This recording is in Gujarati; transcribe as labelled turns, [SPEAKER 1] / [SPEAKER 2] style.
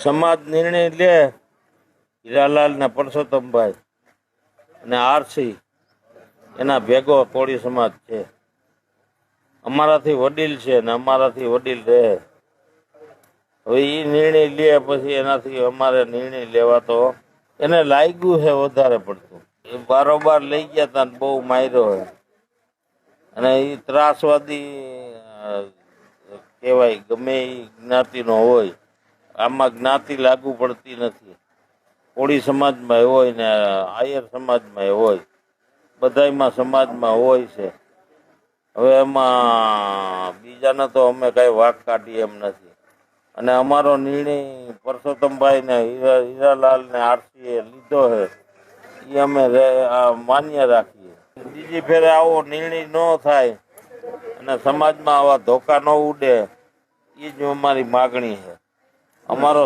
[SPEAKER 1] સમાજ નિર્ણય લે હીરાલાલ ને પરસોત્તમભાઈ અને આરસી એના ભેગો કોળી સમાજ છે. અમારાથી વડીલ છે ને અમારાથી વડીલ રહે. હવે એ નિર્ણય લે પછી એનાથી અમારે નિર્ણય લેવા તો એને લાગ્યું છે વધારે પડતું. એ બારોબાર લઈ ગયા હતા બહુ માર્યો હોય અને એ ત્રાસવાદી કહેવાય. ગમે એ જ્ઞાતિનો હોય, આમાં જ્ઞાતિ લાગુ પડતી નથી. કોળી સમાજમાં હોય ને આયર સમાજમાં હોય, બધાયમાં સમાજમાં હોય છે. હવે એમાં બીજાને તો અમે કઈ વાક કાઢીએ એમ નથી. અને અમારો નિર્ણય પરસોત્તમભાઈ ને હીરાલાલ ને આરસી એ લીધો છે એ અમે માન્ય રાખીએ. બીજી ફેરે આવો નિર્ણય ન થાય અને સમાજમાં આવા ધોકા ન ઉડે એ જ અમારી માગણી છે. અમારો